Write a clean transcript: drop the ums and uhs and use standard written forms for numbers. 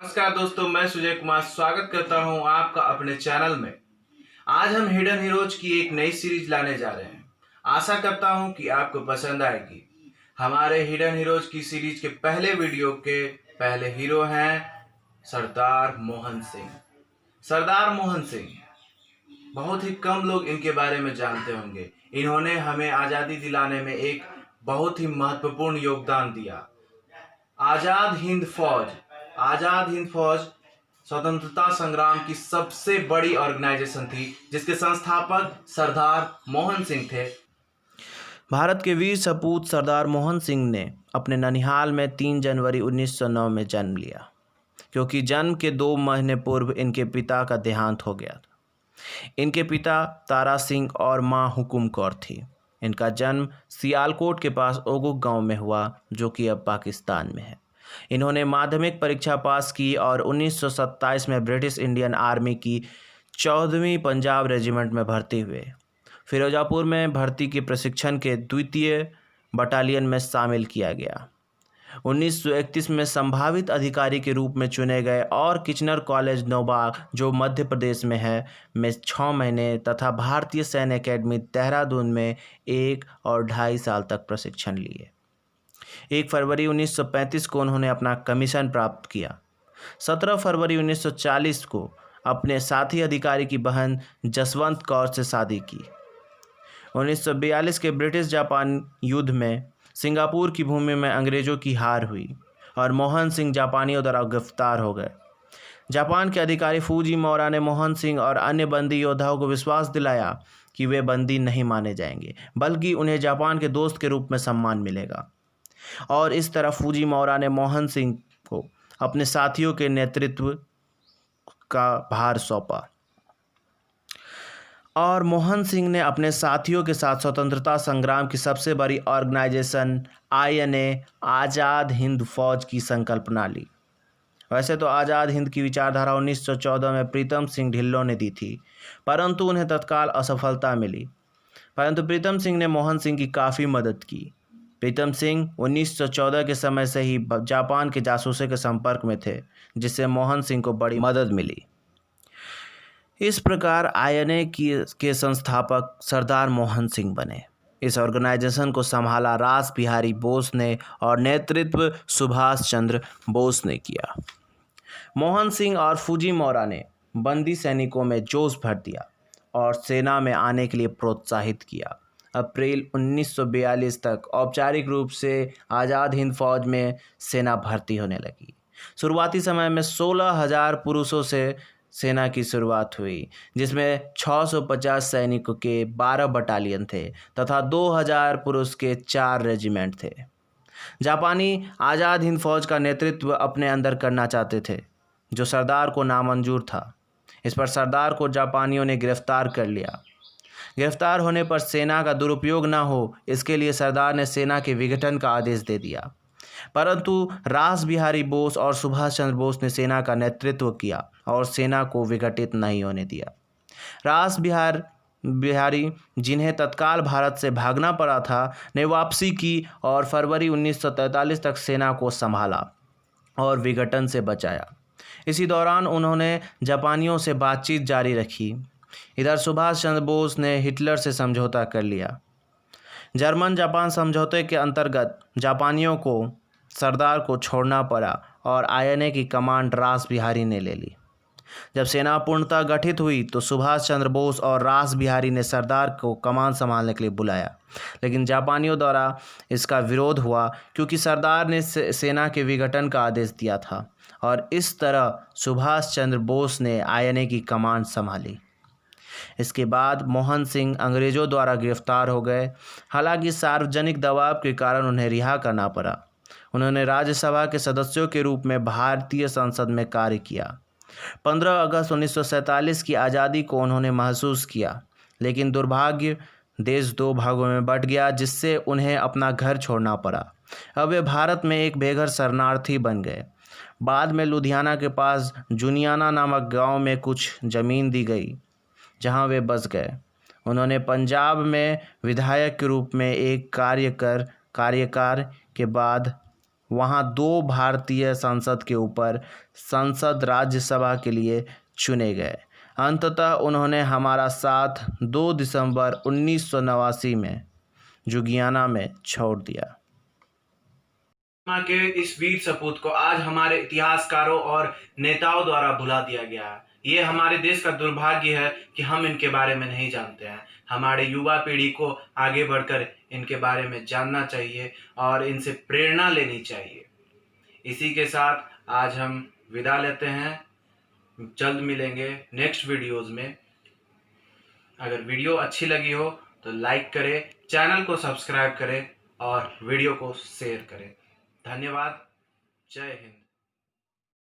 नमस्कार दोस्तों, मैं सुजय कुमार स्वागत करता हूं आपका अपने चैनल में। आज हम हिडन हीरोज की एक नई सीरीज लाने जा रहे हैं। आशा करता हूं कि आपको पसंद आएगी। हमारे हिडन हीरोज की सीरीज के पहले वीडियो के पहले हीरो हैं सरदार मोहन सिंह। सरदार मोहन सिंह बहुत ही कम लोग इनके बारे में जानते होंगे। इन्होंने हमें आज़ादी दिलाने में एक बहुत ही महत्वपूर्ण योगदान दिया। आजाद हिंद फौज स्वतंत्रता संग्राम की सबसे बड़ी ऑर्गेनाइजेशन थी, जिसके संस्थापक सरदार मोहन सिंह थे। भारत के वीर सपूत सरदार मोहन सिंह ने अपने ननिहाल में 3 जनवरी 1909 में जन्म लिया, क्योंकि जन्म के 2 महीने पूर्व इनके पिता का देहांत हो गया था। इनके पिता तारा सिंह और मां हुकुम कौर थी। इनका जन्म सियालकोट के पास ओगुक गांव में हुआ, जो कि अब पाकिस्तान में है। इन्होंने माध्यमिक परीक्षा पास की और 1927 में ब्रिटिश इंडियन आर्मी की 14वीं पंजाब रेजिमेंट में भर्ती हुए। फिरोजापुर में भर्ती के प्रशिक्षण के 2वीं बटालियन में शामिल किया गया। 1931 में संभावित अधिकारी के रूप में चुने गए और किचनर कॉलेज नौबाग, जो मध्य प्रदेश में है, में 6 महीने तथा भारतीय सैन्य अकेडमी देहरादून में 1 और 2.5 साल तक प्रशिक्षण लिए। 1 फरवरी 1935 को उन्होंने अपना कमीशन प्राप्त किया। 17 फरवरी 1940 को अपने साथी अधिकारी की बहन जसवंत कौर से शादी की। 1942 के ब्रिटिश जापान युद्ध में सिंगापुर की भूमि में अंग्रेज़ों की हार हुई और मोहन सिंह जापानियों द्वारा गिरफ्तार हो गए। जापान के अधिकारी फूजी मोरा ने मोहन सिंह और अन्य बंदी योद्धाओं को विश्वास दिलाया कि वे बंदी नहीं माने जाएंगे, बल्कि उन्हें जापान के दोस्त के रूप में सम्मान मिलेगा। और इस तरह फूजी मोरा ने मोहन सिंह को अपने साथियों के नेतृत्व का भार सौंपा और मोहन सिंह ने अपने साथियों के साथ स्वतंत्रता संग्राम की सबसे बड़ी ऑर्गेनाइजेशन INA आज़ाद हिंद फौज की संकल्पना ली। वैसे तो आज़ाद हिंद की विचारधारा 1914 में प्रीतम सिंह ढिल्लों ने दी थी, परंतु उन्हें तत्काल असफलता मिली। परंतु प्रीतम सिंह ने मोहन सिंह की काफ़ी मदद की। प्रीतम सिंह 1914 के समय से ही जापान के जासूसों के संपर्क में थे, जिससे मोहन सिंह को बड़ी मदद मिली। इस प्रकार INA के संस्थापक सरदार मोहन सिंह बने। इस ऑर्गेनाइजेशन को संभाला रास बिहारी बोस ने और नेतृत्व सुभाष चंद्र बोस ने किया। मोहन सिंह और फूजी मोरा ने बंदी सैनिकों में जोश भर दिया और सेना में आने के लिए प्रोत्साहित किया। अप्रैल 1942 तक औपचारिक रूप से आज़ाद हिंद फौज में सेना भर्ती होने लगी। शुरुआती समय में 16,000 पुरुषों से सेना की शुरुआत हुई, जिसमें 650 सैनिकों के 12 बटालियन थे तथा 2000 पुरुष के 4 रेजिमेंट थे। जापानी आज़ाद हिंद फौज का नेतृत्व अपने अंदर करना चाहते थे, जो सरदार को नामंजूर था। इस पर सरदार को जापानियों ने गिरफ्तार कर लिया। गिरफ्तार होने पर सेना का दुरुपयोग न हो, इसके लिए सरदार ने सेना के विघटन का आदेश दे दिया। परंतु रास बिहारी बोस और सुभाष चंद्र बोस ने सेना का नेतृत्व किया और सेना को विघटित नहीं होने दिया। रास बिहारी, जिन्हें तत्काल भारत से भागना पड़ा था, ने वापसी की और फरवरी 1943 तक सेना को संभाला और विघटन से बचाया। इसी दौरान उन्होंने जापानियों से बातचीत जारी रखी। इधर सुभाष चंद्र बोस ने हिटलर से समझौता कर लिया। जर्मन जापान समझौते के अंतर्गत जापानियों को सरदार को छोड़ना पड़ा और INA की कमांड रास बिहारी ने ले ली। जब सेना पूर्णतः गठित हुई तो सुभाष चंद्र बोस और रास बिहारी ने सरदार को कमान संभालने के लिए बुलाया, लेकिन जापानियों द्वारा इसका विरोध हुआ, क्योंकि सरदार ने सेना के विघटन का आदेश दिया था और इस तरह सुभाष चंद्र बोस ने INA की कमांड संभाली। इसके बाद मोहन सिंह अंग्रेज़ों द्वारा गिरफ्तार हो गए। हालांकि सार्वजनिक दबाव के कारण उन्हें रिहा करना पड़ा। उन्होंने राज्यसभा के सदस्यों के रूप में भारतीय संसद में कार्य किया। 15 अगस्त 1947 की आज़ादी को उन्होंने महसूस किया, लेकिन दुर्भाग्य देश 2 भागों में बंट गया, जिससे उन्हें अपना घर छोड़ना पड़ा। अब वे भारत में एक बेघर शरणार्थी बन गए। बाद में लुधियाना के पास जुनियाना नामक गांव में कुछ ज़मीन दी गई, जहां वे बस गए। उन्होंने पंजाब में विधायक के रूप में एक कार्यकाल के बाद वहां 2 भारतीय संसद के ऊपर संसद राज्यसभा के लिए चुने गए। अंततः उन्होंने हमारा साथ 2 दिसंबर 1989 में जुगियाना में छोड़ दिया। के इस वीर सपूत को आज हमारे इतिहासकारों और नेताओं द्वारा भुला दिया गया है। ये हमारे देश का दुर्भाग्य है कि हम इनके बारे में नहीं जानते हैं। हमारे युवा पीढ़ी को आगे बढ़कर इनके बारे में जानना चाहिए और इनसे प्रेरणा लेनी चाहिए। इसी के साथ आज हम विदा लेते हैं। जल्द मिलेंगे नेक्स्ट वीडियोस में। अगर वीडियो अच्छी लगी हो तो लाइक करें, चैनल को सब्सक्राइब करें और वीडियो को शेयर करें। धन्यवाद। जय हिंद।